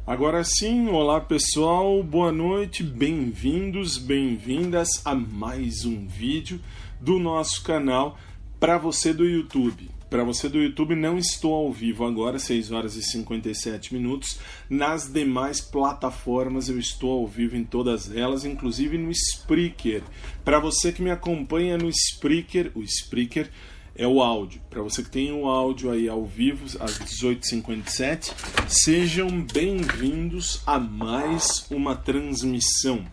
Agora sim, olá pessoal, boa noite, bem-vindos, bem-vindas a mais um vídeo do nosso canal para você do YouTube. Para você do YouTube, não estou ao vivo agora, 6 horas e 57 minutos. Nas demais plataformas eu estou ao vivo em todas elas, inclusive no Spreaker. Para você que me acompanha no Spreaker, o Spreaker é o áudio. Para você que tem o áudio aí ao vivo, às 18h57, sejam bem-vindos a mais uma transmissão,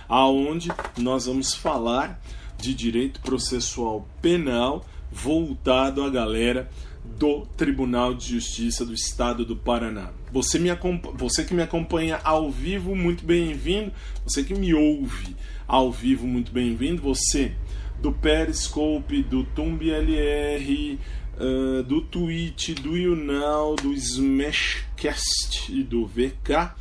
aonde nós vamos falar de direito processual penal voltado à galera do Tribunal de Justiça do Estado do Paraná. Você que me acompanha ao vivo, muito bem-vindo. Você que me ouve ao vivo, muito bem-vindo. Você do Periscope, do TumbLR, do Twitch, do YouNow, do Smashcast e do VK,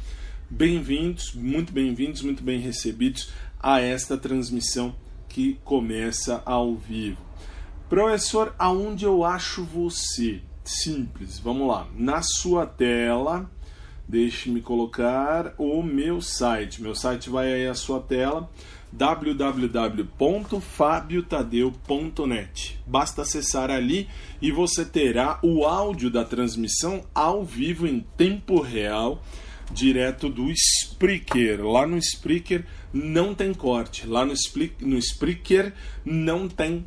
bem-vindos, muito bem recebidos a esta transmissão que começa ao vivo. Professor, aonde eu acho você? Simples, vamos lá. Na sua tela, deixe-me colocar o meu site. Meu site vai aí à sua tela, www.fabiotadeu.net. Basta acessar ali e você terá o áudio da transmissão ao vivo em tempo real, direto do Spreaker. Lá no Spreaker não tem corte. Lá no Spreaker não tem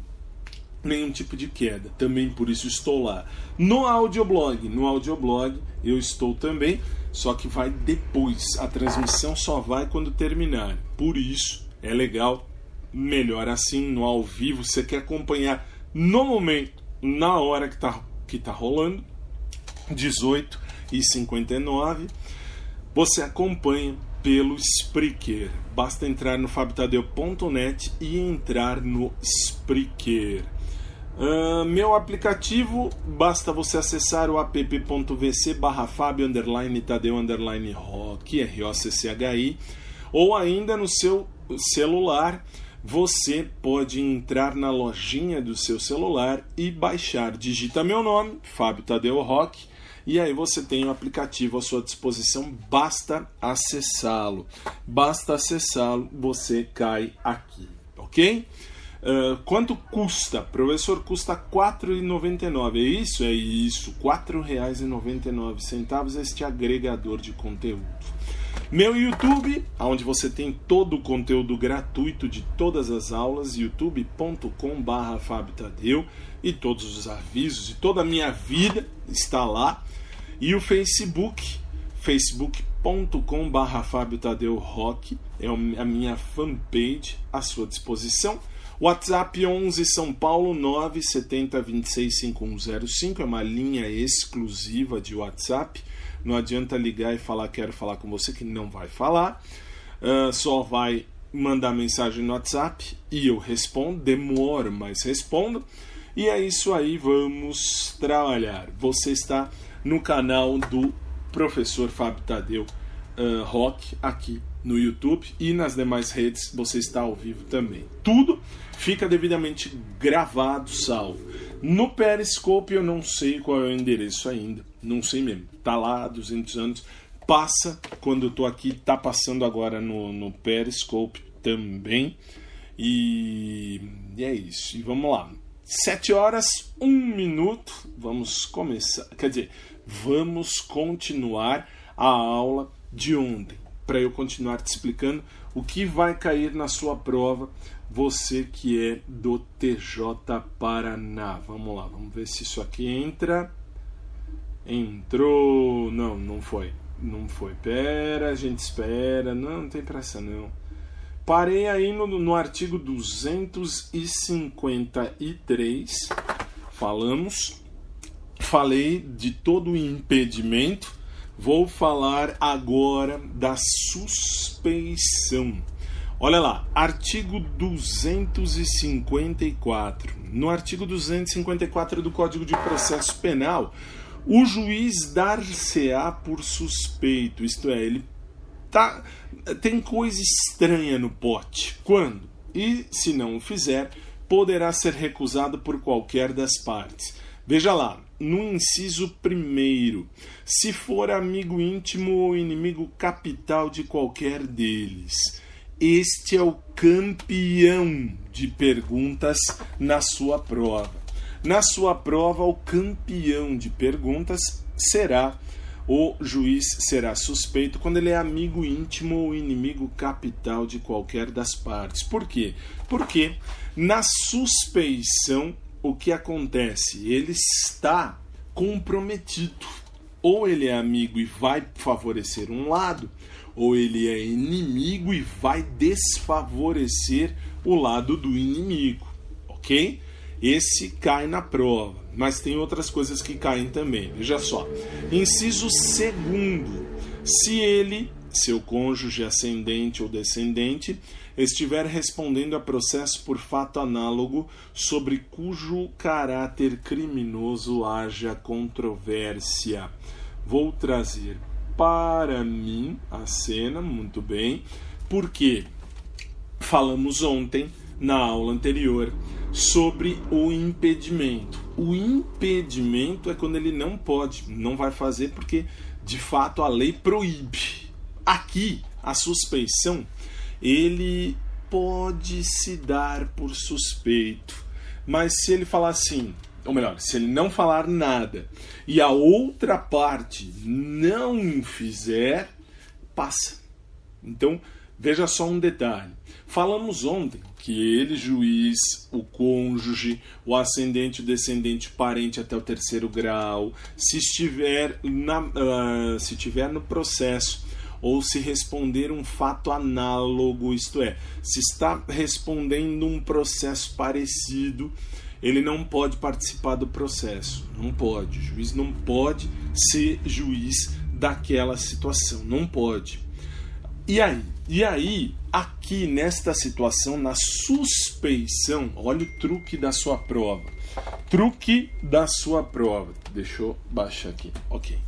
nenhum tipo de queda. Também por isso estou lá. No audioblog eu estou também, só que vai depois. A transmissão só vai quando terminar. Por isso é legal, melhor assim, no ao vivo. Você quer acompanhar no momento, na hora que tá rolando, 18h59, você acompanha pelo Spreaker. Basta entrar no fabiotadeu.net e entrar no Spreaker. Meu aplicativo, basta você acessar o app.vc/Fabio_Tadeu_Rock, ROCCHI, ou ainda no seu celular, você pode entrar na lojinha do seu celular e baixar. Digita meu nome, Fábio Tadeu Rock, e aí você tem o aplicativo à sua disposição, basta acessá-lo. Você cai aqui, ok? Quanto custa? Professor, custa R$ 4,99. É isso? É isso, R$ 4,99 este agregador de conteúdo. Meu YouTube, onde você tem todo o conteúdo gratuito de todas as aulas, youtube.com/FabioTadeu, e todos os avisos e toda a minha vida está lá. E o Facebook, facebook.com/FabioTadeuRock, é a minha fanpage à sua disposição. WhatsApp 11 São Paulo 970265105, é uma linha exclusiva de WhatsApp. Não adianta ligar e falar quero falar com você, que não vai falar. Só vai mandar mensagem no WhatsApp e eu respondo. Demoro, mas respondo. E é isso aí, vamos trabalhar. Você está no canal do Professor Fábio Tadeu Rock aqui no YouTube, e nas demais redes você está ao vivo também. Tudo fica devidamente gravado, salvo. No Periscope eu não sei qual é o endereço ainda, não sei mesmo. Tá lá há 200 anos, passa quando eu tô aqui, tá passando agora no Periscope também. E é isso, e vamos lá. 7 horas, 1 minuto, vamos começar, vamos continuar a aula de ontem, para eu continuar te explicando o que vai cair na sua prova, você que é do TJ Paraná. Vamos lá, vamos ver se isso aqui entra. Entrou. Não foi. A gente espera. Não tem pressa não. Parei aí no artigo 253. Falei de todo o impedimento. Vou falar agora da suspeição. Olha lá, artigo 254. No artigo 254 do Código de Processo Penal, o juiz dar-se-á por suspeito, isto é, ele tem coisa estranha no pote. Quando? E, se não o fizer, poderá ser recusado por qualquer das partes. Veja lá, no inciso 1º, se for amigo íntimo ou inimigo capital de qualquer deles. Este é o campeão de perguntas na sua prova. Na sua prova, o campeão de perguntas o juiz será suspeito quando ele é amigo íntimo ou inimigo capital de qualquer das partes. Por quê? Porque na suspeição, o que acontece? Ele está comprometido. Ou ele é amigo e vai favorecer um lado, ou ele é inimigo e vai desfavorecer o lado do inimigo, ok? Esse cai na prova, mas tem outras coisas que caem também. Veja só, inciso 2º, se ele, seu cônjuge, ascendente ou descendente, estiver respondendo a processo por fato análogo sobre cujo caráter criminoso haja controvérsia. Vou trazer para mim a cena, muito bem, porque falamos ontem, na aula anterior, sobre o impedimento. O impedimento é quando ele não pode, não vai fazer porque de fato a lei proíbe. Aqui, a suspeição, ele pode se dar por suspeito, mas se ele falar assim, ou melhor, se ele não falar nada e a outra parte não fizer, passa. Então, veja só um detalhe. Falamos ontem que ele, juiz, o cônjuge, o ascendente, o descendente, o parente até o 3º grau, se estiver no processo ou se responder um fato análogo, isto é, se está respondendo um processo parecido, ele não pode participar do processo. Não pode. O juiz não pode ser juiz daquela situação. Não pode. E aí, aqui nesta situação, na suspeição, olha o truque da sua prova. Truque da sua prova. Deixa eu baixar aqui. Ok.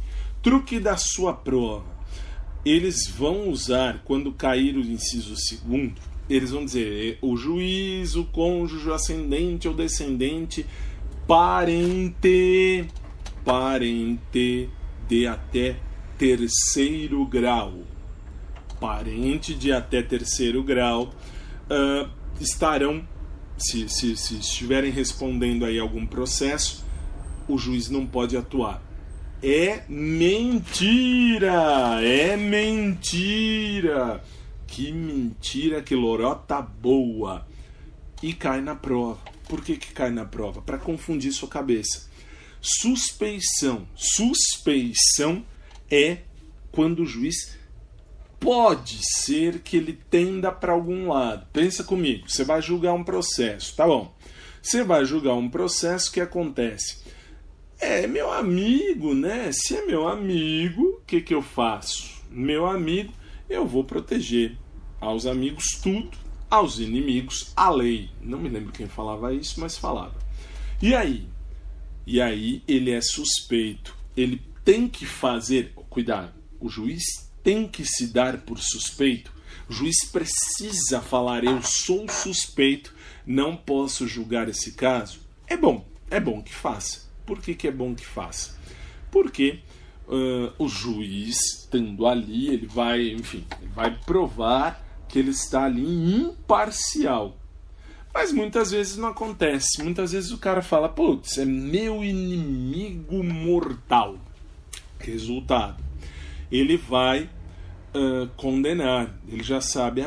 Truque da sua prova. Eles vão usar, quando cair o inciso 2º, eles vão dizer o juiz, o cônjuge, o ascendente ou descendente, parente de até 3º grau. Parente de até 3º grau estarão, se estiverem respondendo aí algum processo, o juiz não pode atuar. É mentira! É mentira! Que mentira, que lorota boa! E cai na prova. Por que cai na prova? Para confundir sua cabeça. Suspeição. Suspeição é quando o juiz pode ser que ele tenda para algum lado. Pensa comigo, você vai julgar um processo, tá bom? Você vai julgar um processo, o que acontece? É meu amigo, né? Se é meu amigo, o que eu faço? Meu amigo, eu vou proteger. Aos amigos tudo, aos inimigos a lei. Não me lembro quem falava isso, mas falava. E aí ele é suspeito. Ele tem que fazer... Cuidado, o juiz tem que se dar por suspeito. O juiz precisa falar, eu sou suspeito, não posso julgar esse caso. É bom que faça. Por que é bom que faça? Porque o juiz, estando ali, ele vai provar que ele está ali imparcial. Mas muitas vezes não acontece. Muitas vezes o cara fala, putz, é meu inimigo mortal. Resultado, ele vai condenar. Ele já sabe,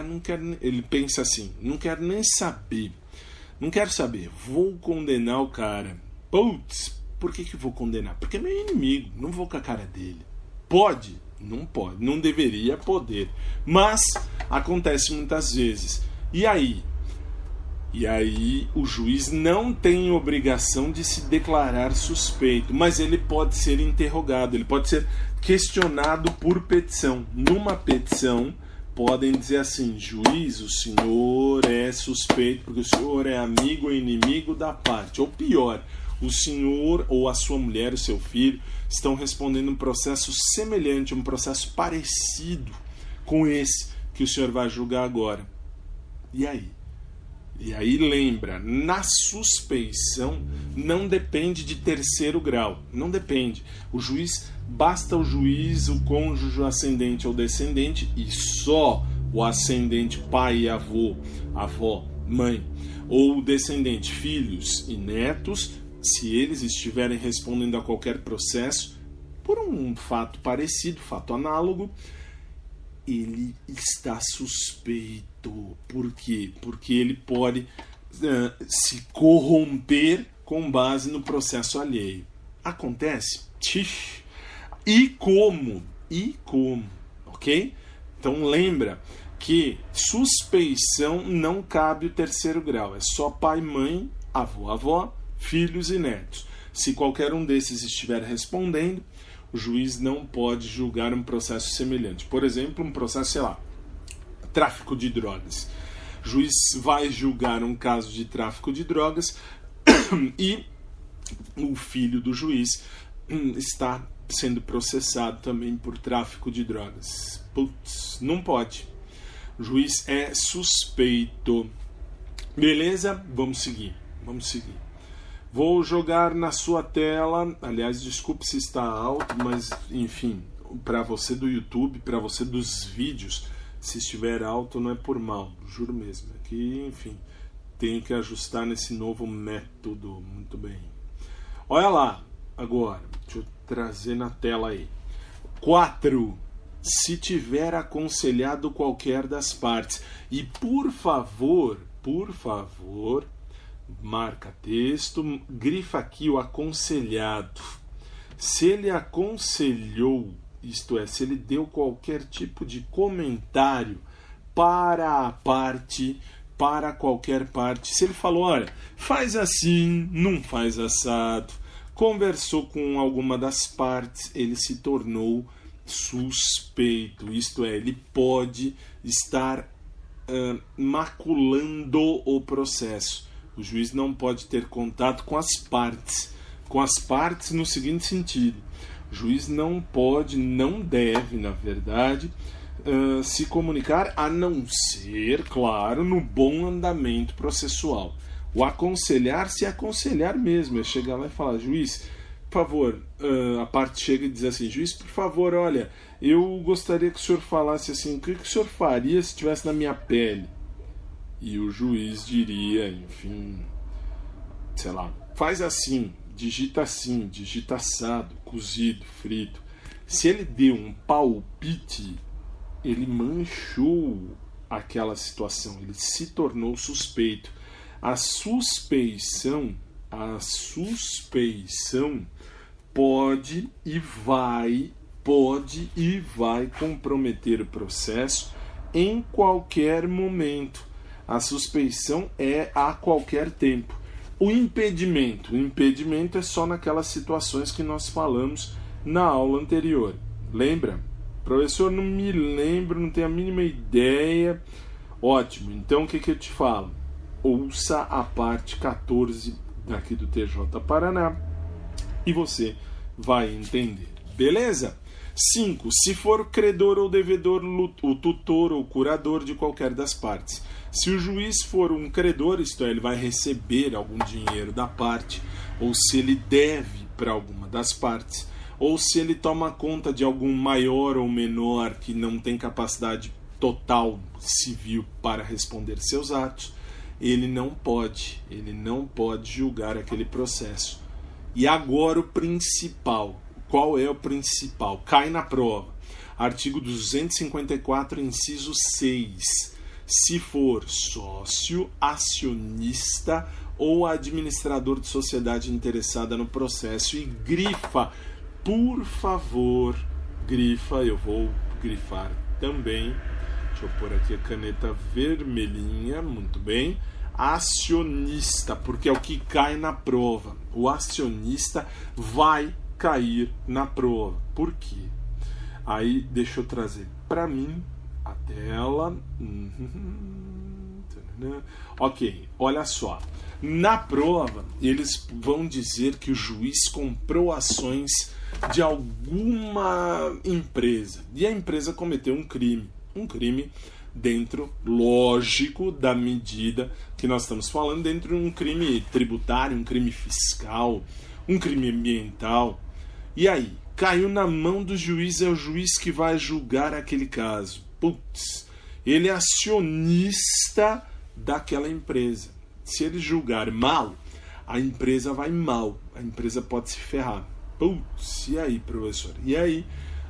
ele pensa assim, não quero nem saber. Não quero saber, vou condenar o cara. Putz, por que vou condenar? Porque é meu inimigo, não vou com a cara dele. Pode? Não pode, não deveria poder. Mas acontece muitas vezes. E aí o juiz não tem obrigação de se declarar suspeito, mas ele pode ser interrogado, ele pode ser questionado por petição. Numa petição, podem dizer assim, juiz, o senhor é suspeito porque o senhor é amigo ou inimigo da parte. Ou pior, o senhor ou a sua mulher, o seu filho, estão respondendo um processo semelhante, um processo parecido com esse que o senhor vai julgar agora. E aí? E aí lembra, na suspeição não depende de terceiro grau, não depende. Basta o juiz, o cônjuge, o ascendente ou descendente, e só o ascendente pai e avô, avó, mãe, ou o descendente filhos e netos, se eles estiverem respondendo a qualquer processo, por um fato parecido, fato análogo, ele está suspeito. Por quê? Porque ele pode se corromper com base no processo alheio. Acontece? E como? Ok? Então lembra que suspeição não cabe o terceiro grau. É só pai, mãe, avô, avó, filhos e netos. Se qualquer um desses estiver respondendo, o juiz não pode julgar um processo semelhante. Por exemplo, um processo, sei lá, tráfico de drogas. O juiz vai julgar um caso de tráfico de drogas e o filho do juiz está sendo processado também por tráfico de drogas. Putz, não pode. O juiz é suspeito. Beleza? Vamos seguir. Vou jogar na sua tela. Aliás, desculpe se está alto, mas enfim, para você do YouTube, para você dos vídeos, se estiver alto não é por mal, juro mesmo. É que, enfim, tenho que ajustar nesse novo método. Muito bem. Olha lá, agora, deixa eu trazer na tela aí. 4. Se tiver aconselhado qualquer das partes. E por favor, marca texto, grifa aqui o aconselhado. Se ele aconselhou, isto é, se ele deu qualquer tipo de comentário para a parte, para qualquer parte, se ele falou, olha, faz assim, não faz assado, conversou com alguma das partes, ele se tornou suspeito, isto é, ele pode estar maculando o processo. O juiz não pode ter contato com as partes no seguinte sentido: o juiz não pode, não deve, na verdade, se comunicar, a não ser, claro, no bom andamento processual. O aconselhar, se aconselhar mesmo, é chegar lá e falar, juiz, por favor, a parte chega e diz assim, juiz, por favor, olha, eu gostaria que o senhor falasse assim, o que o senhor faria se estivesse na minha pele? E o juiz diria, enfim, sei lá, faz assim, digita assado, cozido, frito. Se ele deu um palpite, ele manchou aquela situação, ele se tornou suspeito. A suspeição pode e vai comprometer o processo em qualquer momento. A suspeição é a qualquer tempo. O impedimento é só naquelas situações que nós falamos na aula anterior. Lembra? Professor, não me lembro, não tenho a mínima ideia. Ótimo, então o que eu te falo? Ouça a parte 14 daqui do TJ Paraná e você vai entender. Beleza? 5. Se for credor ou devedor, o tutor ou curador de qualquer das partes. Se o juiz for um credor, isto é, ele vai receber algum dinheiro da parte, ou se ele deve para alguma das partes, ou se ele toma conta de algum maior ou menor que não tem capacidade total civil para responder seus atos, ele não pode julgar aquele processo. E agora o principal. Qual é o principal? Cai na prova. Artigo 254, inciso 6. Se for sócio, acionista ou administrador de sociedade interessada no processo, e grifa, por favor, eu vou grifar também. Deixa eu pôr aqui a caneta vermelhinha, muito bem. Acionista, porque é o que cai na prova. O acionista vai cair na prova. Por quê? Aí, deixa eu trazer para mim a tela. Ok, olha só. Na prova, eles vão dizer que o juiz comprou ações de alguma empresa. E a empresa cometeu um crime dentro, lógico, da medida que nós estamos falando, dentro de um crime tributário, um crime fiscal, um crime ambiental. E aí, caiu na mão do juiz, é o juiz que vai julgar aquele caso. Putz, ele é acionista daquela empresa. Se ele julgar mal, a empresa vai mal, a empresa pode se ferrar. Putz, e aí, professor? E aí,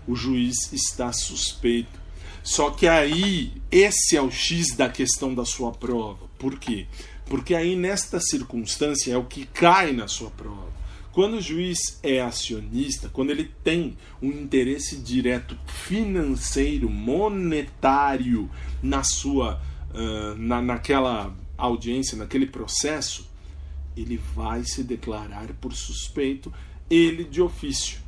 o juiz está suspeito. Só que aí, esse é o X da questão da sua prova. Por quê? Porque aí, nesta circunstância, é o que cai na sua prova. Quando o juiz é acionista, quando ele tem um interesse direto financeiro, monetário naquela audiência, naquele processo, ele vai se declarar por suspeito, ele de ofício.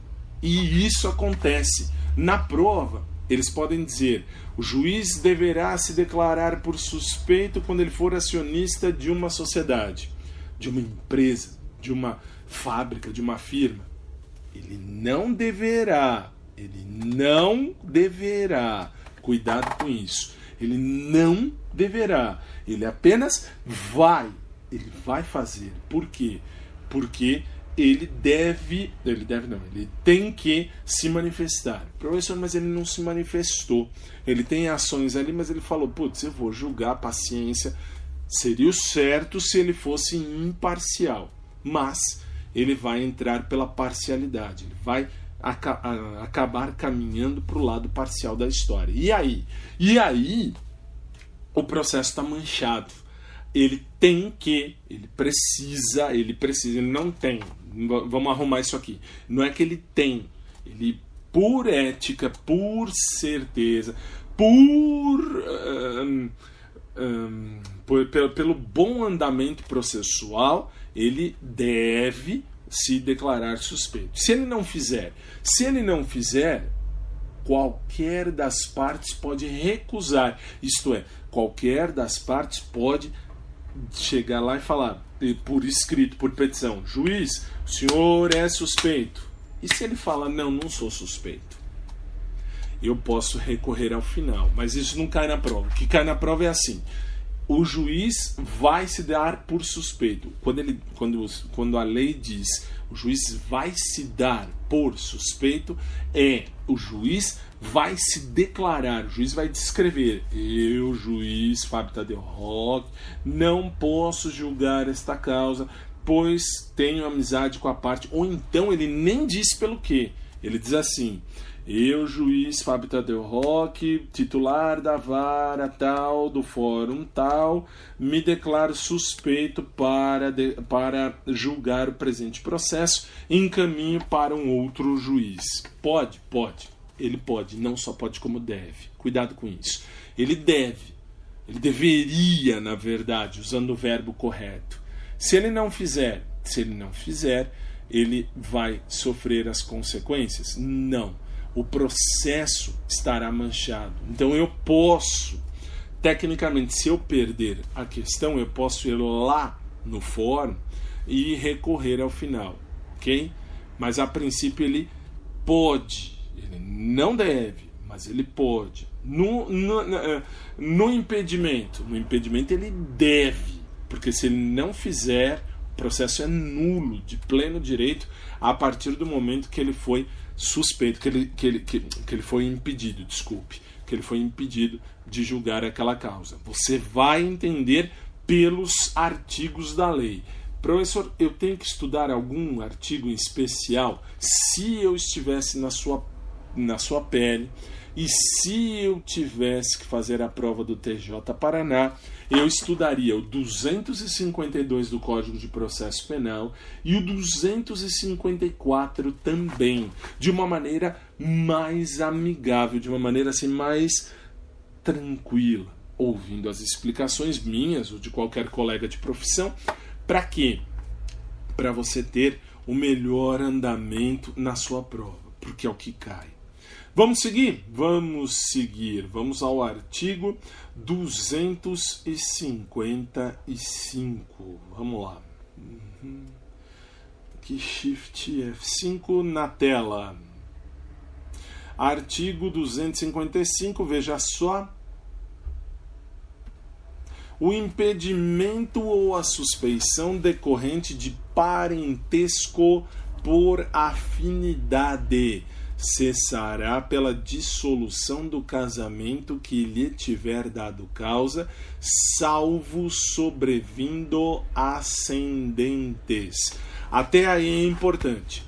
E isso acontece. Na prova, eles podem dizer: o juiz deverá se declarar por suspeito quando ele for acionista de uma sociedade, de uma empresa, de uma fábrica, de uma firma. Ele não deverá, cuidado com isso, ele não deverá, ele apenas ele vai fazer. Por quê? Porque ele tem que se manifestar. Professor, mas ele não se manifestou. Ele tem ações ali, mas ele falou: putz, eu vou julgar, paciência. Seria o certo se ele fosse imparcial. Mas ele vai entrar pela parcialidade. Ele vai acabar caminhando para o lado parcial da história. E aí o processo está manchado. Ele precisa, ele não tem. Vamos arrumar isso aqui. Não é que ele tem. Ele, por ética, por certeza, pelo bom andamento processual, ele deve se declarar suspeito. Se ele não fizer, qualquer das partes pode recusar. Isto é, qualquer das partes pode chegar lá e falar, por escrito, por petição: juiz, o senhor é suspeito. E se ele fala: não sou suspeito, eu posso recorrer ao final. Mas isso não cai na prova. O que cai na prova é assim: o juiz vai se dar por suspeito. Quando a lei diz o juiz vai se dar por suspeito, o juiz vai se declarar, o juiz vai descrever: eu, juiz Fábio Tadeu Roque, não posso julgar esta causa, pois tenho amizade com a parte. Ou então ele nem diz pelo quê. Ele diz assim: eu, juiz Fábio Tadeu Roque, titular da vara tal, do fórum tal, me declaro suspeito para julgar o presente processo e encaminho para um outro juiz. Pode. Ele pode, não só pode como deve. Cuidado com isso. Ele deveria, na verdade, usando o verbo correto. Se ele não fizer, ele vai sofrer as consequências? Não. O processo estará manchado. Então eu posso, tecnicamente, se eu perder a questão, eu posso ir lá no fórum e recorrer ao final, ok? Mas a princípio ele pode, ele não deve, mas ele pode. No impedimento ele deve, porque se ele não fizer, o processo é nulo, de pleno direito, a partir do momento que ele foi suspeito, que ele foi impedido, que ele foi impedido de julgar aquela causa. Você vai entender pelos artigos da lei. Professor, eu tenho que estudar algum artigo em especial? Se eu estivesse na sua pele e se eu tivesse que fazer a prova do TJ Paraná, eu estudaria o 252 do Código de Processo Penal e o 254 também, de uma maneira mais amigável, de uma maneira assim mais tranquila, ouvindo as explicações minhas ou de qualquer colega de profissão. Para quê? Para você ter o melhor andamento na sua prova, porque é o que cai. Vamos seguir? Vamos ao artigo 255. Vamos lá. Aqui, Shift F5 na tela. Artigo 255, veja só. o impedimento ou a suspeição decorrente de parentesco por afinidade cessará pela dissolução do casamento que lhe tiver dado causa, salvo sobrevindo ascendentes. Até aí é importante.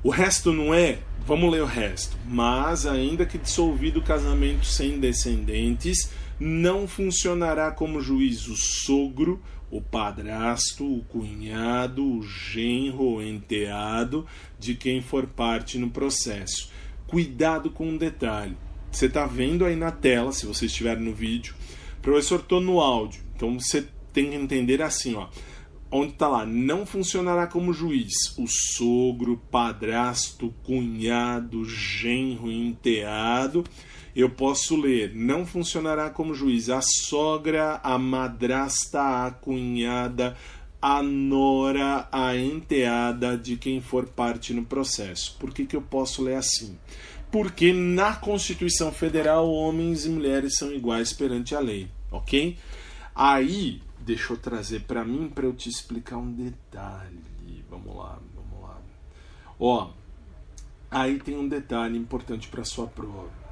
O resto não é, vamos ler o resto. Mas, ainda que dissolvido o casamento sem descendentes, não funcionará como juiz o sogro, o padrasto, o cunhado, o genro ou enteado de quem for parte no processo. Cuidado com um detalhe. Você está vendo aí na tela, se você estiver no vídeo. Professor, estou no áudio. Então você tem que entender assim, ó. Onde está lá, não funcionará como juiz o sogro, padrasto, cunhado, genro, enteado. Eu posso ler, não funcionará como juiz a sogra, a madrasta, a cunhada, a nora, a enteada de quem for parte no processo. Por que eu posso ler assim? Porque na Constituição Federal, homens e mulheres são iguais perante a lei, ok? Aí, deixa eu trazer para mim para eu te explicar um detalhe. Vamos lá. Ó, aí tem um detalhe importante para sua prova.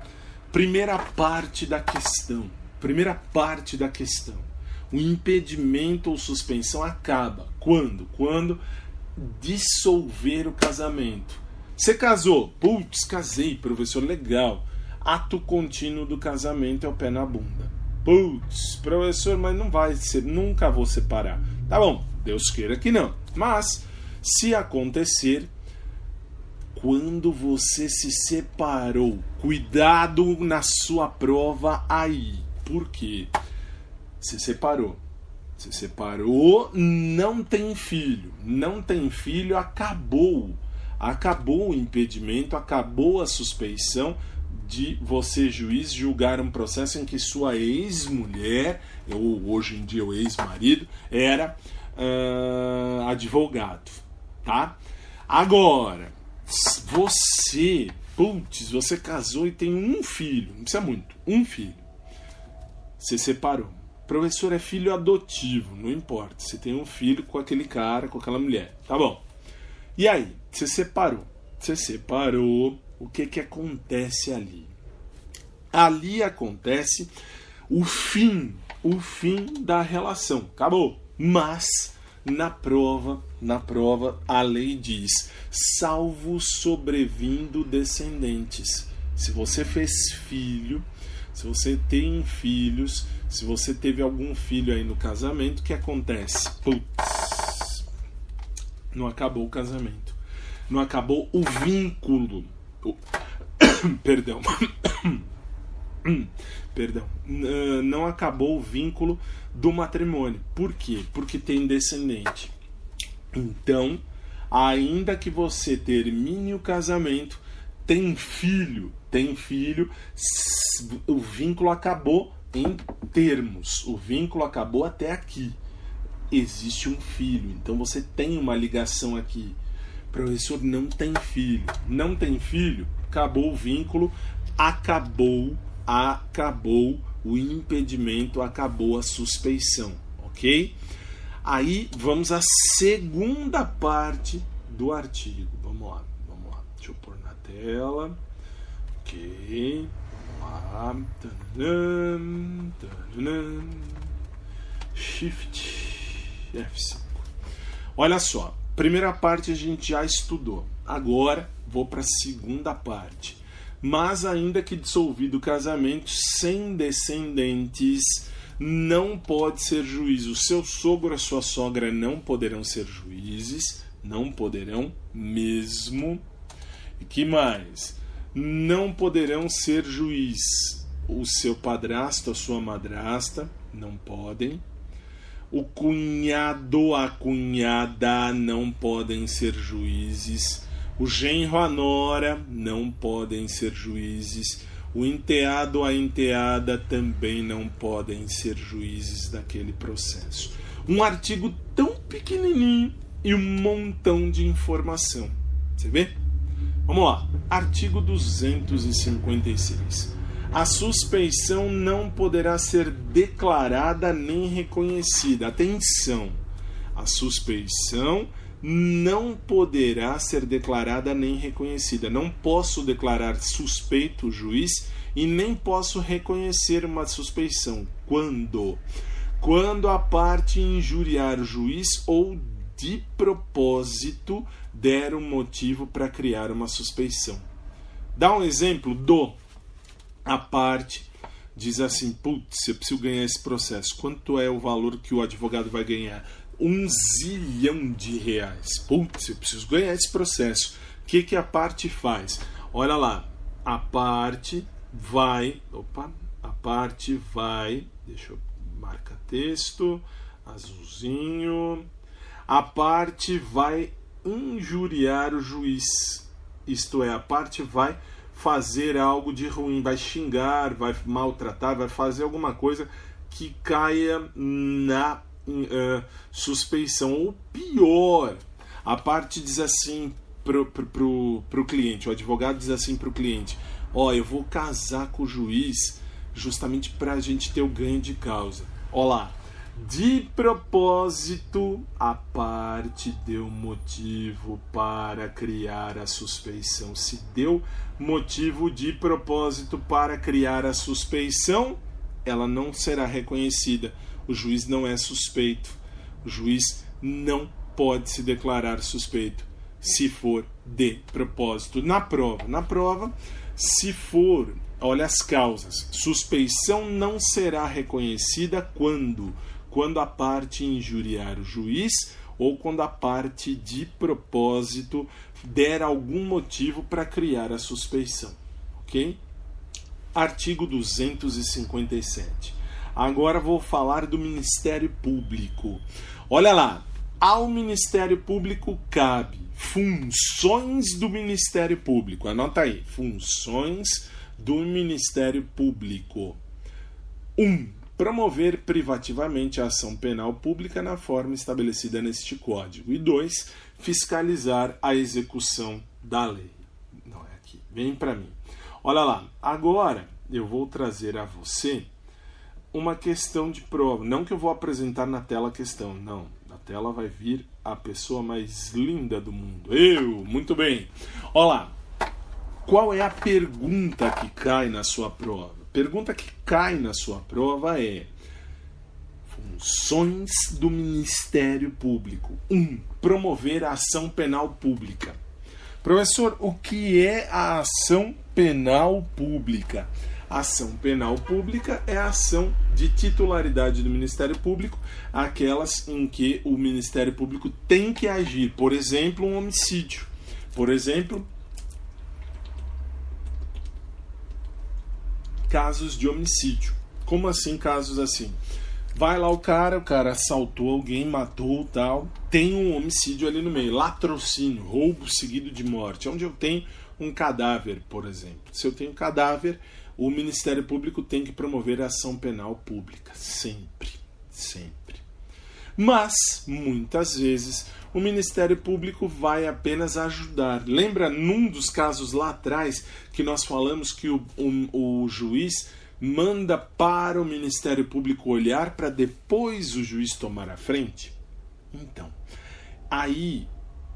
Primeira parte da questão. O impedimento ou suspensão acaba. Quando? Quando dissolver o casamento. Você casou? Putz, casei, professor, legal. Ato contínuo do casamento é o pé na bunda. Putz, professor, mas não vai ser, nunca vou separar. Tá bom, Deus queira que não. Mas, se acontecer, quando você se separou, cuidado na sua prova aí. Por quê? Se separou, não tem filho, acabou o impedimento, acabou a suspeição de você, juiz, julgar um processo em que sua ex-mulher, ou hoje em dia o ex-marido, era advogado, tá? Agora, você casou e tem um filho, não precisa muito, um filho. Você separou. Professor, é filho adotivo, não importa. Você tem um filho com aquele cara, com aquela mulher, tá bom. E aí, você separou, o que acontece ali? Ali acontece o fim da relação, acabou. Mas na prova a lei diz, salvo sobrevindo descendentes. Se você fez filho, se você tem filhos, se você teve algum filho aí no casamento, o que acontece? Putz, não acabou o casamento, não acabou o vínculo. Perdão, não acabou o vínculo do matrimônio. Por quê? Porque tem descendente. Então, ainda que você termine o casamento, tem filho, o vínculo acabou em termos, o vínculo acabou até aqui. Existe um filho, então você tem uma ligação aqui. Professor, não tem filho, acabou o vínculo, acabou o impedimento, acabou a suspeição, ok? Aí vamos à segunda parte do artigo. Vamos lá. Deixa eu pôr na tela. Ok. Vamos lá. Shift F5. Olha só. Primeira parte a gente já estudou. Agora vou para a segunda parte. Mas ainda que dissolvido o casamento sem descendentes, não pode ser juiz. O seu sogro e a sua sogra não poderão ser juízes, não poderão mesmo. E que mais? Não poderão ser juiz. O seu padrasto, a sua madrasta, não podem. O cunhado, a cunhada não podem ser juízes. O genro, a nora não podem ser juízes. O enteado, a enteada também não podem ser juízes daquele processo. Um artigo tão pequenininho e um montão de informação. Você vê? Vamos lá. Artigo 256. A suspeição não poderá ser declarada nem reconhecida. Atenção! A suspeição não poderá ser declarada nem reconhecida. Não posso declarar suspeito o juiz e nem posso reconhecer uma suspeição. Quando? Quando a parte injuriar o juiz ou de propósito der um motivo para criar uma suspeição. Dá um exemplo a parte diz assim, putz, eu preciso ganhar esse processo. Quanto é o valor que o advogado vai ganhar? R$1 zilhão. Putz, eu preciso ganhar esse processo. O que a parte faz? Olha lá, a parte vai, deixa eu marcar texto, azulzinho. A parte vai injuriar o juiz. Isto é, a parte vai fazer algo de ruim, vai xingar, vai maltratar, vai fazer alguma coisa que caia na suspeição. Ou pior, a parte diz assim pro cliente, o advogado diz assim pro cliente, eu vou casar com o juiz justamente para a gente ter o ganho de causa. Lá, de propósito, a parte deu motivo para criar a suspeição. Se deu motivo de propósito para criar a suspeição, ela não será reconhecida. O juiz não é suspeito. O juiz não pode se declarar suspeito se for de propósito. Na prova, se for, olha as causas. Suspeição não será reconhecida quando a parte injuriar o juiz ou quando a parte de propósito der algum motivo para criar a suspeição. Ok? Artigo 257. Agora vou falar do Ministério Público. Olha lá, ao Ministério Público cabe funções do Ministério Público. Anota aí, funções do Ministério Público. 1. Promover privativamente a ação penal pública na forma estabelecida neste Código. E 2. Fiscalizar a execução da lei. Não é aqui, vem para mim. Olha lá, agora eu vou trazer a você uma questão de prova. Não que eu vou apresentar na tela a questão, não. Na tela vai vir a pessoa mais linda do mundo. Eu! Muito bem. Olha lá, qual é a pergunta que cai na sua prova? A pergunta que cai na sua prova é: funções do Ministério Público. 1. Promover a ação penal pública. Professor, o que é a ação penal pública? A ação penal pública é a ação de titularidade do Ministério Público, aquelas em que o Ministério Público tem que agir. Por exemplo, um homicídio. Por exemplo, casos de homicídio. Como assim casos assim? Vai lá o cara assaltou alguém, matou, tal. Tem um homicídio ali no meio. Latrocínio, roubo seguido de morte. Onde eu tenho um cadáver, por exemplo. Se eu tenho um cadáver, o Ministério Público tem que promover a ação penal pública. Sempre. Sempre. Mas, muitas vezes, o Ministério Público vai apenas ajudar. Lembra num dos casos lá atrás que nós falamos que o juiz manda para o Ministério Público olhar para depois o juiz tomar a frente? Então, aí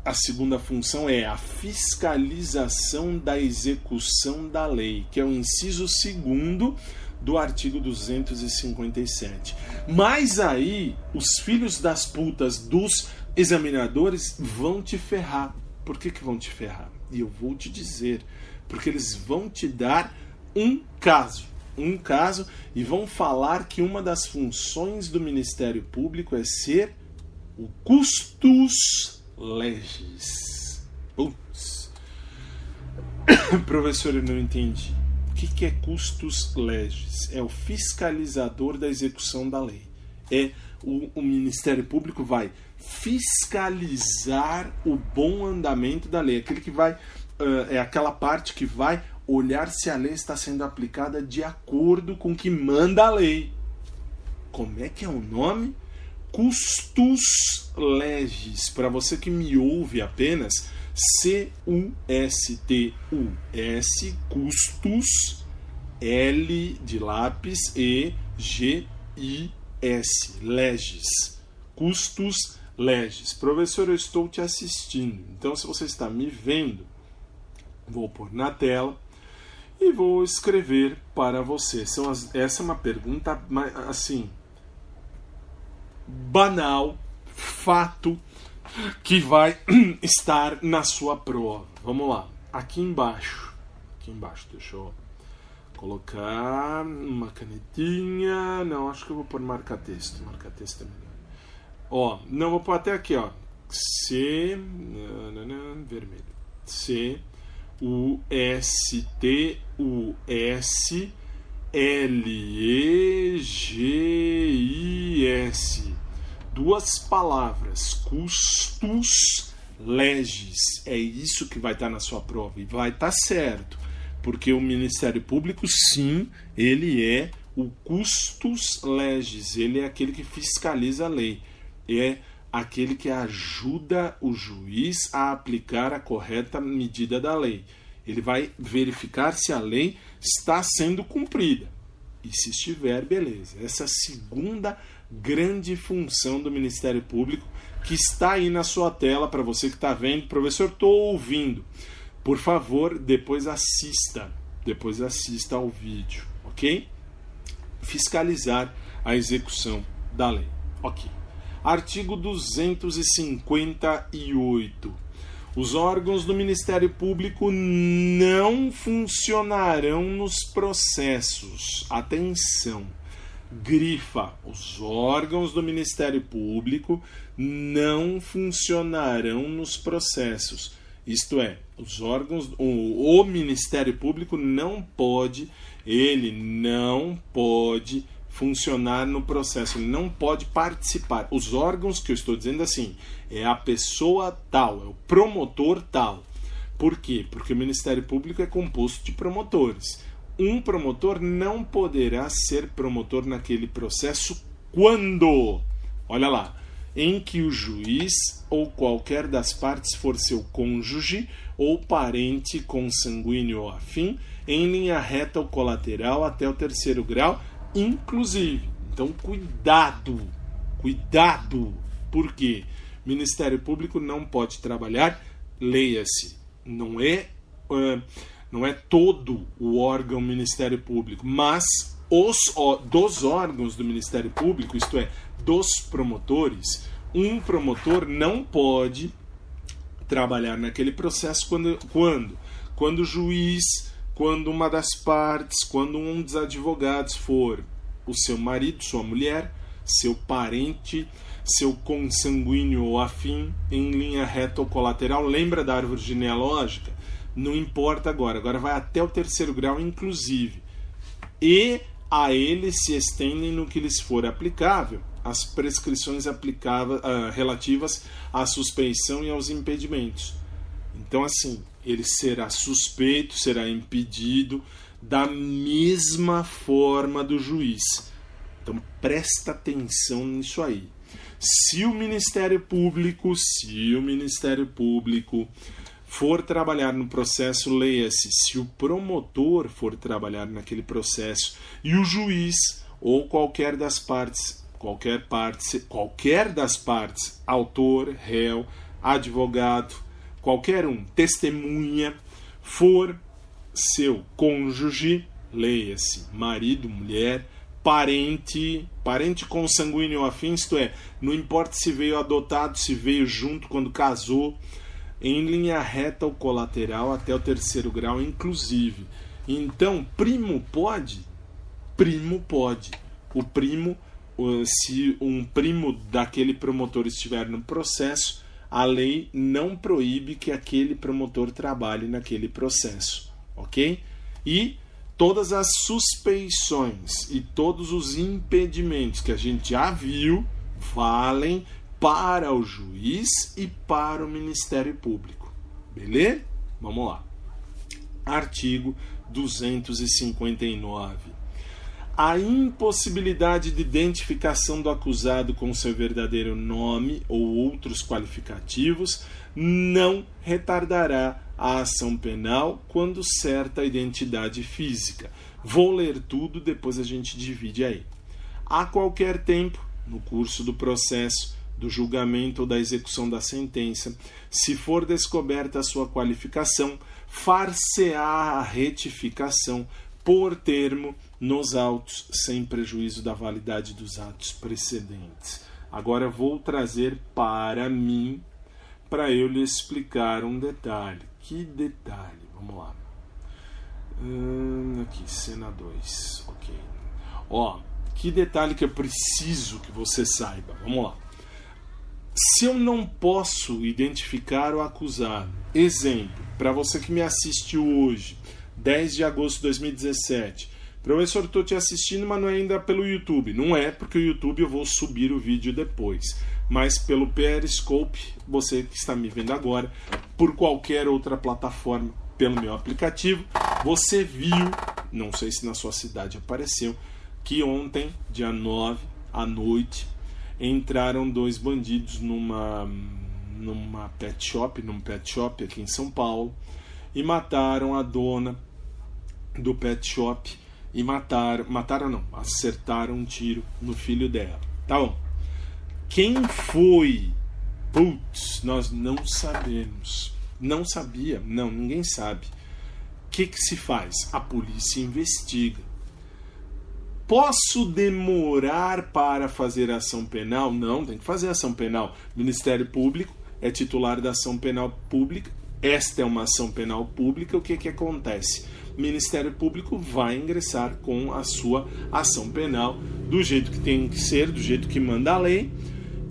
a segunda função é a fiscalização da execução da lei, que é o inciso 2º do artigo 257. Mas aí, os filhos das putas dos examinadores vão te ferrar. Por que vão te ferrar? E eu vou te dizer. Porque eles vão te dar um caso, e vão falar que uma das funções do Ministério Público é ser o custos legis. Putz. Professor, eu não entendi. O que é custos legis? É o fiscalizador da execução da lei. É o Ministério Público vai fiscalizar o bom andamento da lei. Aquele que vai, é aquela parte que vai olhar se a lei está sendo aplicada de acordo com o que manda a lei. Como é que é o nome? Custos legis. Para você que me ouve apenas, C-U-S-T-U-S, custos L de lápis e G-I-S, leges, custos leges. Professor, eu estou te assistindo, então se você está me vendo, vou pôr na tela e vou escrever para você. Essa é uma pergunta assim, banal, fato, que vai estar na sua prova. Vamos lá, aqui embaixo, deixa eu colocar uma canetinha. Não, acho que eu vou pôr marca-texto. Marca-texto é melhor. Ó, não, vou pôr até aqui, ó. Vermelho. C-U-S-T-U-S-L-E-G-I-S. Duas palavras, custos leges. É isso que vai estar na sua prova. E vai estar certo. Porque o Ministério Público, sim, ele é o custos leges. Ele é aquele que fiscaliza a lei. É aquele que ajuda o juiz a aplicar a correta medida da lei. Ele vai verificar se a lei está sendo cumprida. E se estiver, beleza. Essa é a segunda grande função do Ministério Público, que está aí na sua tela para você que está vendo. Professor, estou ouvindo. Por favor, depois assista ao vídeo, ok? Fiscalizar a execução da lei. Ok. Artigo 258. Os órgãos do Ministério Público não funcionarão nos processos. Atenção, grifa, os órgãos do Ministério Público não funcionarão nos processos. Isto é, os órgãos, o Ministério Público não pode funcionar no processo, ele não pode participar. Os órgãos que eu estou dizendo assim, é a pessoa tal, é o promotor tal. Por quê? Porque o Ministério Público é composto de promotores. Um promotor não poderá ser promotor naquele processo quando, olha lá, em que o juiz ou qualquer das partes for seu cônjuge ou parente consanguíneo ou afim, em linha reta ou colateral até o terceiro grau, inclusive. Então, cuidado. Por quê? Ministério Público não pode trabalhar, leia-se, não é todo o órgão Ministério Público, mas dos órgãos do Ministério Público, isto é, dos promotores, um promotor não pode trabalhar naquele processo quando o juiz, quando uma das partes, quando um dos advogados for o seu marido, sua mulher, seu parente, seu consanguíneo ou afim, em linha reta ou colateral. Lembra da árvore genealógica? Não importa agora vai até o terceiro grau, inclusive. E a eles se estendem, no que lhes for aplicável, as prescrições relativas à suspeição e aos impedimentos. Então, assim, ele será suspeito, será impedido da mesma forma do juiz. Então, presta atenção nisso aí. Se o Ministério Público for trabalhar no processo, leia-se, se o promotor for trabalhar naquele processo e o juiz ou qualquer das partes, autor, réu, advogado, qualquer um, testemunha, for seu cônjuge, leia-se, marido, mulher, parente consanguíneo ou afim, isto é, não importa se veio adotado, se veio junto quando casou, em linha reta ou colateral até o terceiro grau, inclusive. Então, primo pode. O primo, se um primo daquele promotor estiver no processo, a lei não proíbe que aquele promotor trabalhe naquele processo, ok? E todas as suspeições e todos os impedimentos que a gente já viu valem para o juiz e para o Ministério Público. Beleza? Vamos lá. Artigo 259. A impossibilidade de identificação do acusado com seu verdadeiro nome ou outros qualificativos não retardará a ação penal quando certa identidade física. Vou ler tudo, depois a gente divide aí. A qualquer tempo, no curso do processo, do julgamento ou da execução da sentença, se for descoberta a sua qualificação, far-se-á a retificação por termo nos autos, sem prejuízo da validade dos atos precedentes. Agora vou trazer para mim, para eu lhe explicar um detalhe. Que detalhe? Vamos lá. Aqui, cena 2. Ok. Que detalhe que eu preciso que você saiba. Vamos lá. Se eu não posso identificar o acusado, exemplo, para você que me assistiu hoje, 10 de agosto de 2017, professor, estou te assistindo, mas não é ainda pelo YouTube. Não é, porque o YouTube eu vou subir o vídeo depois. Mas pelo Periscope, você que está me vendo agora, por qualquer outra plataforma, pelo meu aplicativo, você viu, não sei se na sua cidade apareceu, que ontem, dia 9, à noite, entraram 2 bandidos num pet shop aqui em São Paulo, e mataram a dona do pet shop e acertaram um tiro no filho dela. Tá bom. Quem foi? Putz, nós não sabemos. Não sabia? Não, ninguém sabe. O que se faz? A polícia investiga. Posso demorar para fazer ação penal? Não, tem que fazer ação penal. O Ministério Público é titular da ação penal pública. Esta é uma ação penal pública. O que acontece? O Ministério Público vai ingressar com a sua ação penal do jeito que tem que ser, do jeito que manda a lei.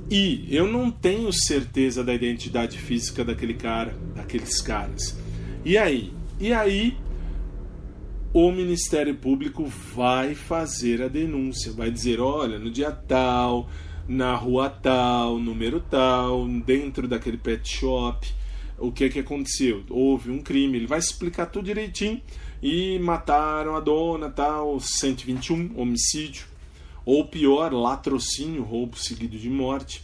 E eu não tenho certeza da identidade física daquele cara, daqueles caras. E aí? O Ministério Público vai fazer a denúncia, vai dizer, olha, no dia tal, na rua tal, número tal, dentro daquele pet shop, o que aconteceu? Houve um crime, ele vai explicar tudo direitinho, e mataram a dona, tal, 121, homicídio, ou pior, latrocínio, roubo seguido de morte.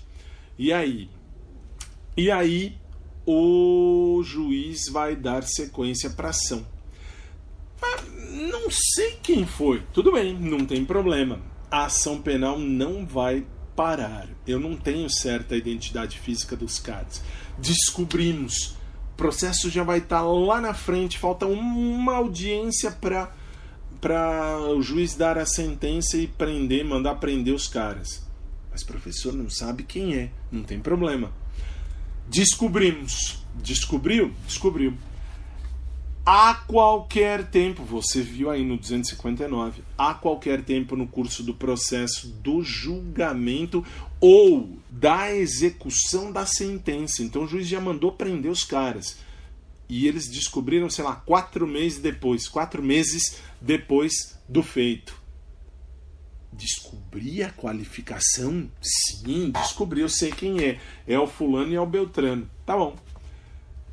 E aí o juiz vai dar sequência para a ação. Não sei quem foi. Tudo bem, não tem problema. A ação penal não vai parar. Eu não tenho certa identidade física dos caras. Descobrimos. O processo já vai estar lá na frente. Falta uma audiência para o juiz dar a sentença e mandar prender os caras. Mas o professor não sabe quem é. Não tem problema. Descobrimos. Descobriu? Descobriu. A qualquer tempo, você viu aí no 259, a qualquer tempo no curso do processo do julgamento ou da execução da sentença. Então o juiz já mandou prender os caras. E eles descobriram, 4 meses depois do feito. Descobri a qualificação? Sim, descobri, eu sei quem é. É o fulano e é o Beltrano. Tá bom.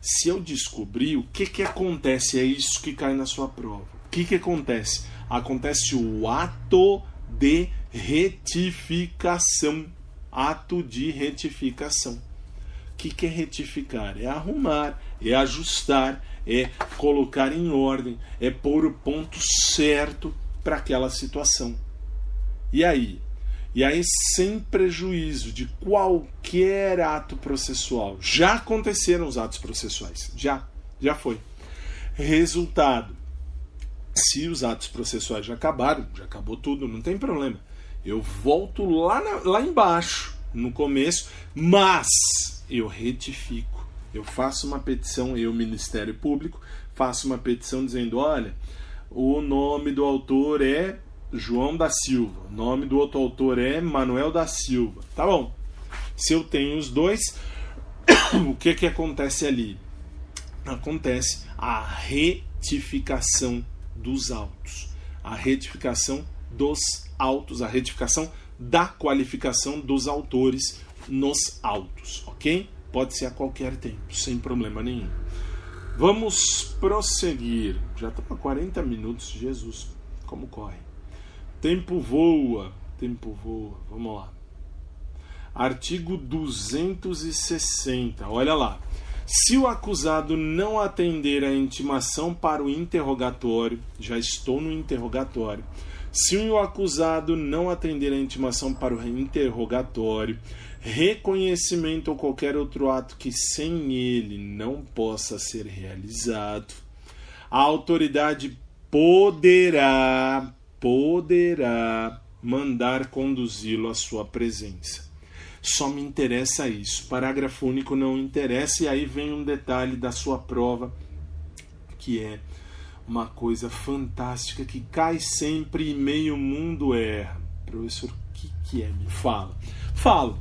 Se eu descobrir, o que acontece? É isso que cai na sua prova. O que acontece? Acontece o ato de retificação. Ato de retificação. O que é retificar? É arrumar, é ajustar, é colocar em ordem, é pôr o ponto certo para aquela situação. E aí? E aí, sem prejuízo de qualquer ato processual. Já aconteceram os atos processuais. Já foi. Resultado. Se os atos processuais já acabaram, já acabou tudo, não tem problema. Eu volto lá embaixo, no começo, mas eu retifico. Eu faço uma petição, Ministério Público, faço uma petição dizendo, olha, o nome do autor é João da Silva. O nome do outro autor é Manuel da Silva. Tá bom. Se eu tenho os dois, o que acontece ali? Acontece a retificação dos autos. A retificação dos autos. A retificação da qualificação dos autores nos autos. Ok? Pode ser a qualquer tempo, sem problema nenhum. Vamos prosseguir. Já estou com 40 minutos. Jesus, como corre. Tempo voa, vamos lá. Artigo 260, olha lá. Se o acusado não atender a intimação para o interrogatório, já estou no interrogatório. Se o acusado não atender a intimação para o interrogatório, reconhecimento ou qualquer outro ato que sem ele não possa ser realizado, a autoridade poderá mandar conduzi-lo à sua presença. Só me interessa isso. Parágrafo único não interessa. E aí vem um detalhe da sua prova, que é uma coisa fantástica, que cai sempre e meio mundo erra. Professor, o que é? Me fala. Falo.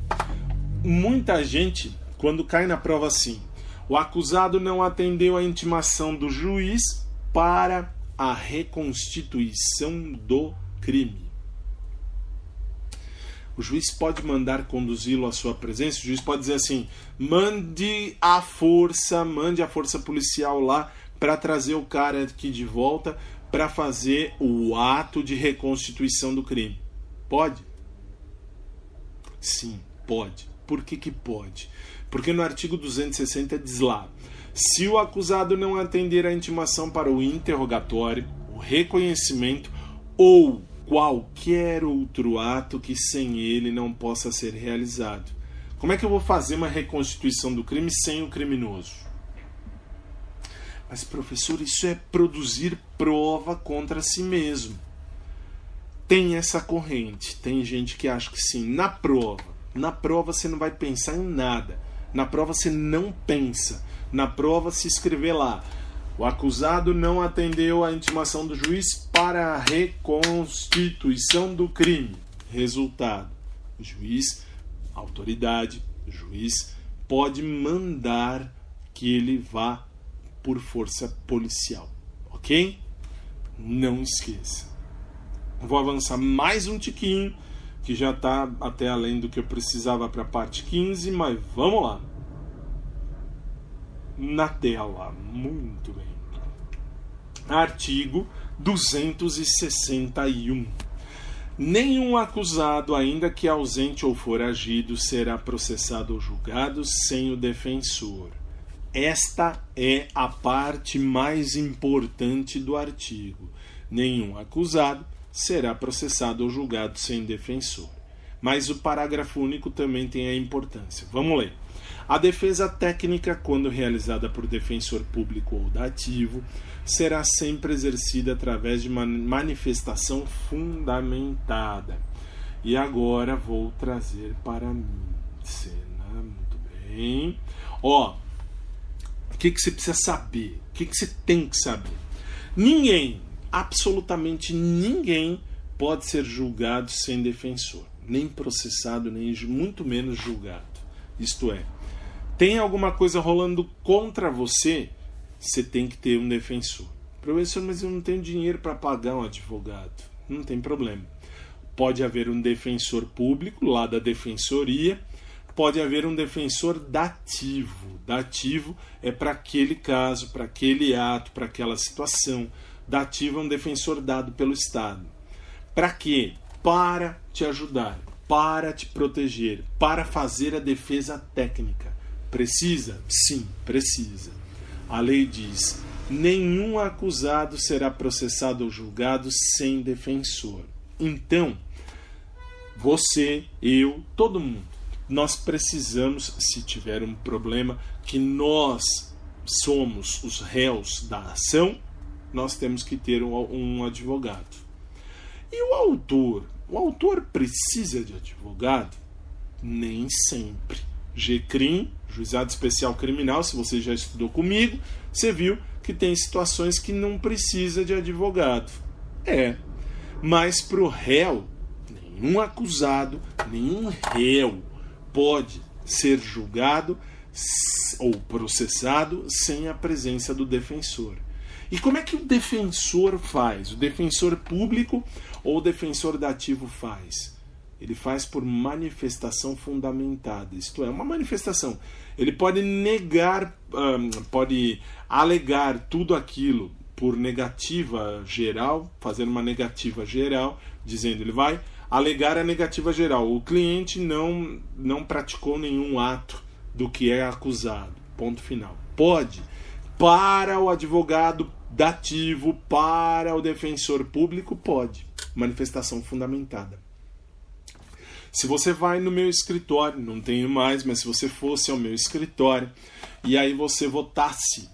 Muita gente, quando cai na prova assim, o acusado não atendeu à intimação do juiz para a reconstituição do crime. O juiz pode mandar conduzi-lo à sua presença. O juiz pode dizer assim: mande a força policial lá para trazer o cara aqui de volta para fazer o ato de reconstituição do crime. Pode? Sim, pode. Por que pode? Porque no artigo 260 diz lá: se o acusado não atender a intimação para o interrogatório, o reconhecimento ou qualquer outro ato que sem ele não possa ser realizado. Como é que eu vou fazer uma reconstituição do crime sem o criminoso? Mas, professor, isso é produzir prova contra si mesmo. Tem essa corrente. Tem gente que acha que sim. Na prova você não vai pensar em nada. Na prova você não pensa. Na prova, se escrever lá: o acusado não atendeu à intimação do juiz para a reconstituição do crime. Resultado: o juiz, a autoridade, o juiz pode mandar que ele vá por força policial. Ok? Não esqueça. Vou avançar mais um tiquinho, que já está até além do que eu precisava para a parte 15, mas vamos lá. Na tela, muito bem. Artigo 261. Nenhum acusado, ainda que ausente ou foragido, será processado ou julgado sem o defensor. Esta é a parte mais importante do artigo. Nenhum acusado será processado ou julgado sem defensor. Mas o parágrafo único também tem a importância. Vamos ler. A defesa técnica, quando realizada por defensor público ou dativo, será sempre exercida através de uma manifestação fundamentada. E agora vou trazer para mim. Muito bem. O que você precisa saber? O que você tem que saber? Ninguém, absolutamente ninguém, pode ser julgado sem defensor. Nem processado, nem muito menos julgado. Isto é, tem alguma coisa rolando contra você, você tem que ter um defensor. Professor, mas eu não tenho dinheiro para pagar um advogado. Não tem problema. Pode haver um defensor público, lá da defensoria. Pode haver um defensor dativo. Dativo é para aquele caso, para aquele ato, para aquela situação. Dativo é um defensor dado pelo Estado. Para quê? Para te ajudar, para te proteger, para fazer a defesa técnica. Precisa? Sim, precisa. A lei diz: nenhum acusado será processado ou julgado sem defensor. Então, você, eu, todo mundo, nós precisamos, se tiver um problema, que nós somos os réus da ação, nós temos que ter um advogado. E o autor? O autor precisa de advogado? Nem sempre. GCRIM, Juizado Especial Criminal, se você já estudou comigo, você viu que tem situações que não precisa de advogado. Mas para o réu, nenhum acusado, nenhum réu pode ser julgado ou processado sem a presença do defensor. E como é que o defensor faz? O defensor público ou o defensor dativo faz? Ele faz por manifestação fundamentada. Isto é, uma manifestação. Ele pode negar, pode alegar tudo aquilo por negativa geral, fazer uma negativa geral, dizendo, ele vai alegar a negativa geral. O cliente não praticou nenhum ato do que é acusado. ponto final. Pode. Para o advogado dativo, para o defensor público, pode. Manifestação fundamentada. Se você vai no meu escritório, não tenho mais, mas se você fosse ao meu escritório e aí você votasse,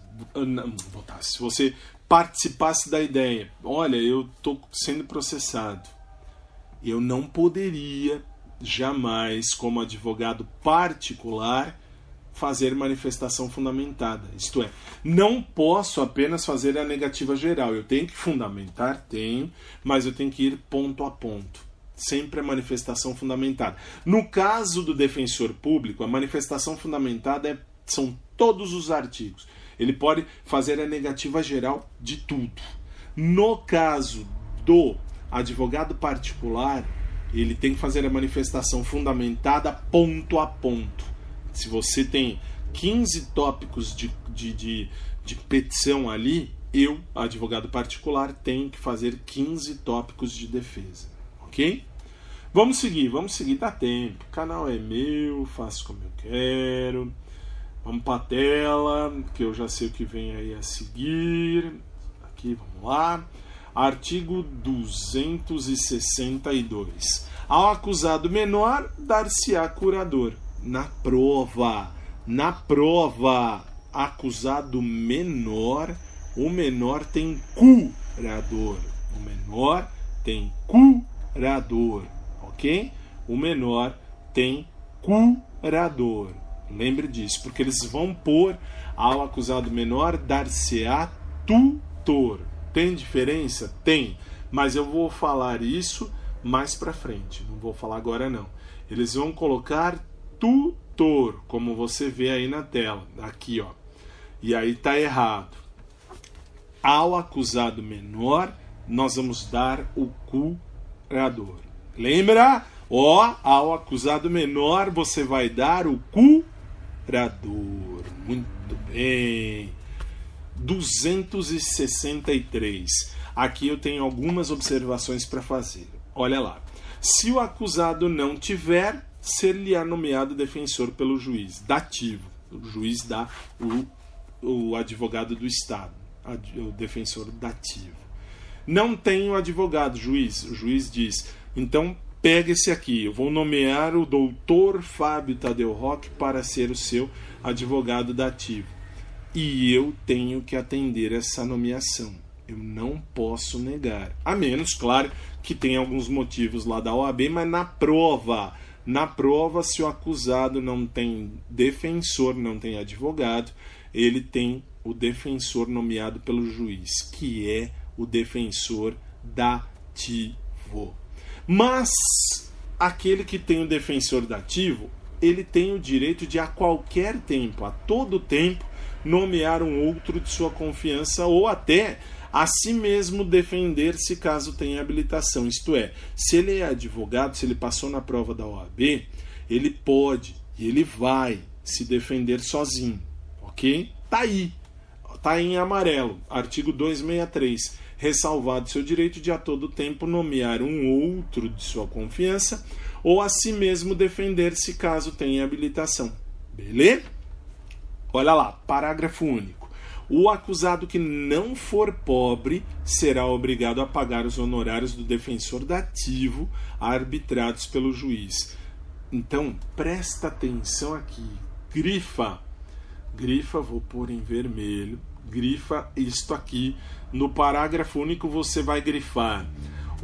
se você participasse da ideia, olha, eu estou sendo processado, eu não poderia jamais, como advogado particular, fazer manifestação fundamentada. Isto é, não posso apenas fazer a negativa geral, eu tenho que fundamentar, mas eu tenho que ir ponto a ponto. Sempre a manifestação fundamentada. No caso do defensor público, a manifestação fundamentada são todos os artigos. Ele pode fazer a negativa geral de tudo. No caso do advogado particular, ele tem que fazer a manifestação fundamentada ponto a ponto. Se você tem 15 tópicos de petição ali, eu, advogado particular, tenho que fazer 15 tópicos de defesa. Ok? Vamos seguir, dá tempo. O canal é meu, faço como eu quero. Vamos para a tela, que eu já sei o que vem aí a seguir. Aqui, vamos lá. Artigo 262. Ao acusado menor, dar-se-á curador. Na prova, acusado menor, o menor tem curador. O menor tem curador, ok? O menor tem curador. Lembre disso, porque eles vão pôr ao acusado menor dar-se-á tutor. Tem diferença? Tem, mas eu vou falar isso mais pra frente. Não vou falar agora não. Eles vão colocar tutor, como você vê aí na tela. Aqui, ó. E aí tá errado. Ao acusado menor, nós vamos dar o curador. Lembra? Ó, ao acusado menor, você vai dar o curador. Muito bem. 263. Aqui eu tenho algumas observações para fazer. Olha lá. Se o acusado não tiver, ser-lhe-á nomeado defensor pelo juiz dativo. O juiz dá o advogado do Estado, o defensor dativo. Não tem o advogado, juiz. O juiz diz, então pega esse aqui, eu vou nomear o doutor Fábio Tadeu Roque para ser o seu advogado dativo. E eu tenho que atender essa nomeação. Eu não posso negar. A menos, claro, que tem alguns motivos lá da OAB, mas na prova, se o acusado não tem defensor, não tem advogado, ele tem o defensor nomeado pelo juiz, que é o defensor dativo. Mas aquele que tem o defensor dativo, ele tem o direito de a qualquer tempo, a todo tempo, nomear um outro de sua confiança ou até a si mesmo defender-se caso tenha habilitação. Isto é, se ele é advogado, se ele passou na prova da OAB, ele pode e ele vai se defender sozinho, ok? Tá aí em amarelo, artigo 263, ressalvado seu direito de a todo tempo nomear um outro de sua confiança ou a si mesmo defender-se caso tenha habilitação. Beleza? Olha lá, parágrafo único. O acusado que não for pobre será obrigado a pagar os honorários do defensor dativo arbitrados pelo juiz. Então, presta atenção aqui. Grifa, vou pôr em vermelho. Grifa isto aqui. No parágrafo único você vai grifar.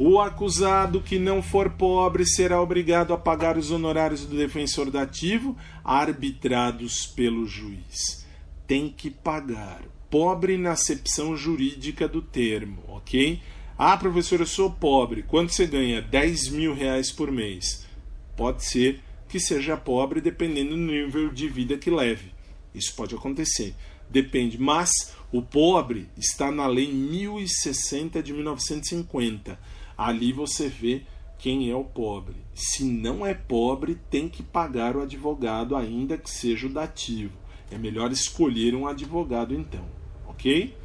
O acusado que não for pobre será obrigado a pagar os honorários do defensor dativo arbitrados pelo juiz. Tem que pagar. Pobre na acepção jurídica do termo, ok? Ah, professor, eu sou pobre. Quanto você ganha? 10 mil reais por mês. Pode ser que seja pobre dependendo do nível de vida que leve. Isso pode acontecer. Depende. Mas o pobre está na Lei 1060 de 1950. Ali você vê quem é o pobre. Se não é pobre, tem que pagar o advogado, ainda que seja o dativo. É melhor escolher um advogado então, ok?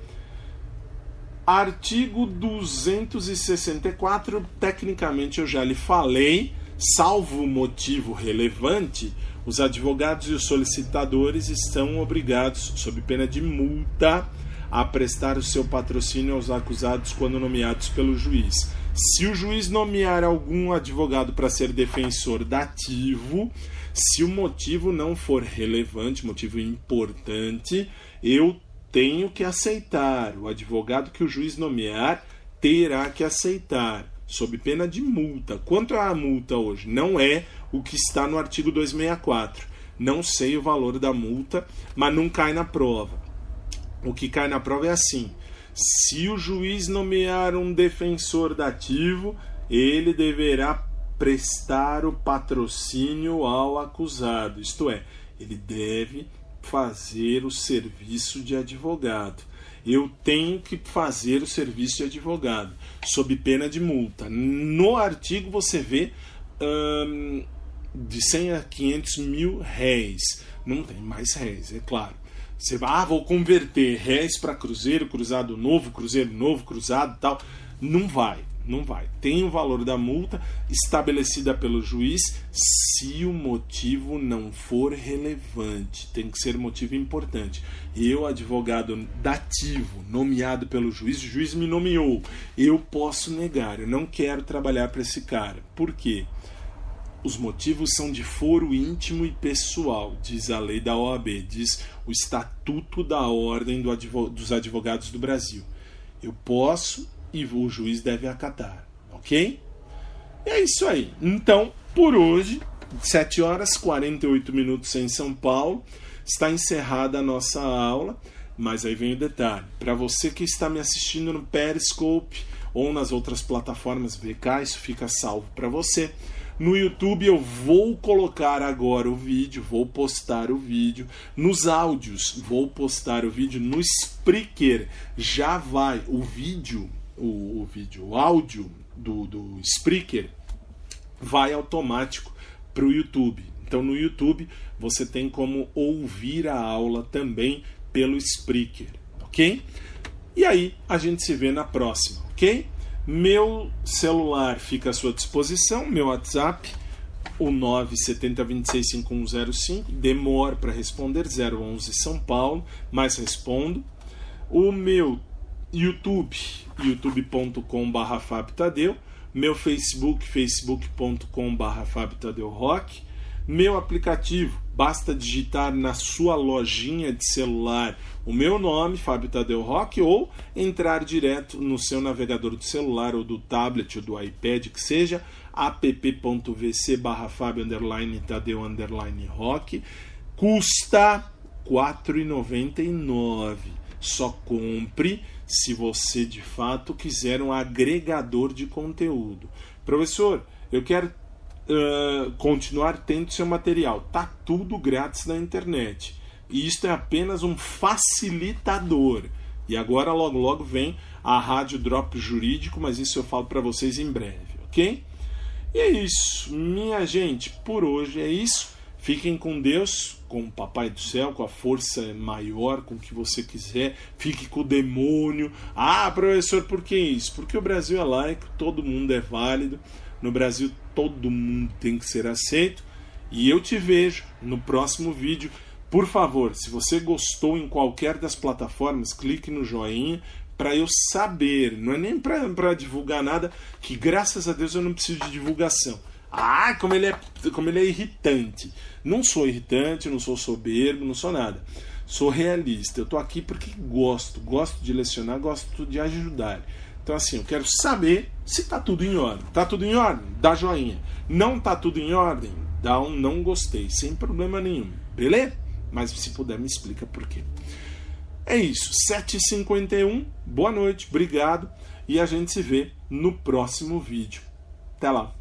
Artigo 264, tecnicamente eu já lhe falei, Salvo motivo relevante, os advogados e os solicitadores estão obrigados, sob pena de multa, a prestar o seu patrocínio aos acusados quando nomeados pelo juiz. Se o juiz nomear algum advogado para ser defensor dativo, se o motivo não for relevante, motivo importante, eu tenho que aceitar. O advogado que o juiz nomear terá que aceitar, sob pena de multa. Quanto é a multa hoje? Não é o que está no artigo 264. Não sei o valor da multa, mas não cai na prova. O que cai na prova é assim: se o juiz nomear um defensor dativo, ele deverá prestar o patrocínio ao acusado. Isto é, ele deve fazer o serviço de advogado. Eu tenho que fazer o serviço de advogado, sob pena de multa. No artigo você vê de 100 a 500 mil réis. Não tem mais réis, é claro. Você vai, vou converter réis para cruzeiro, cruzado novo, cruzeiro novo, cruzado e tal. Não vai. Tem o valor da multa estabelecida pelo juiz se o motivo não for relevante. Tem que ser motivo importante. Eu, advogado dativo, nomeado pelo juiz, o juiz me nomeou. Eu posso negar, eu não quero trabalhar para esse cara. Por quê? Os motivos são de foro íntimo e pessoal, diz a lei da OAB, diz o Estatuto da Ordem dos Advogados do Brasil. Eu posso e o juiz deve acatar, ok? E é isso aí. Então, por hoje, 7 horas e 48 minutos em São Paulo, está encerrada a nossa aula, mas aí vem o detalhe. Para você que está me assistindo no Periscope ou nas outras plataformas VK, isso fica salvo para você. No YouTube eu vou colocar agora o vídeo, vou postar o vídeo. Nos áudios, vou postar o vídeo. No Spreaker já vai o vídeo, o áudio do Spreaker vai automático para o YouTube. Então no YouTube você tem como ouvir a aula também pelo Spreaker, ok? E aí a gente se vê na próxima, ok? Meu celular fica à sua disposição, meu WhatsApp, o 970265105, demora para responder, 011 São Paulo, mas respondo. O meu YouTube, youtube.com/FabioTadeu, meu Facebook, facebook.com/FabioTadeuRock, meu aplicativo, basta digitar na sua lojinha de celular o meu nome, Fábio Tadeu Rock, ou entrar direto no seu navegador do celular ou do tablet ou do iPad, que seja, app.vc/Fábio_Tadeu_Rock, custa R$ 4,99. Só compre se você de fato quiser um agregador de conteúdo. Professor, eu quero continuar tendo seu material. Tá tudo grátis na internet. E isto é apenas um facilitador. E agora logo logo vem a Rádio Drop Jurídico, mas isso eu falo para vocês em breve, ok? E é isso, minha gente. Por hoje é isso. Fiquem com Deus, com o Papai do Céu, com a força maior, com o que você quiser. Fique com o demônio. Ah, professor, por que isso? Porque o Brasil é laico, todo mundo é válido. No Brasil todo mundo tem que ser aceito. E eu te vejo no próximo vídeo. Por favor, se você gostou em qualquer das plataformas, clique no joinha para eu saber. Não é nem para divulgar nada, que graças a Deus eu não preciso de divulgação. Ah, como ele é irritante. Não sou irritante, não sou soberbo, não sou nada. Sou realista. Eu estou aqui porque gosto de lecionar, gosto de ajudar. Então assim, eu quero saber se está tudo em ordem. Está tudo em ordem? Dá joinha. Não está tudo em ordem? Dá um não gostei, sem problema nenhum. Beleza? Mas se puder me explica por quê. É isso, 7h51, boa noite, obrigado. E a gente se vê no próximo vídeo. Até lá.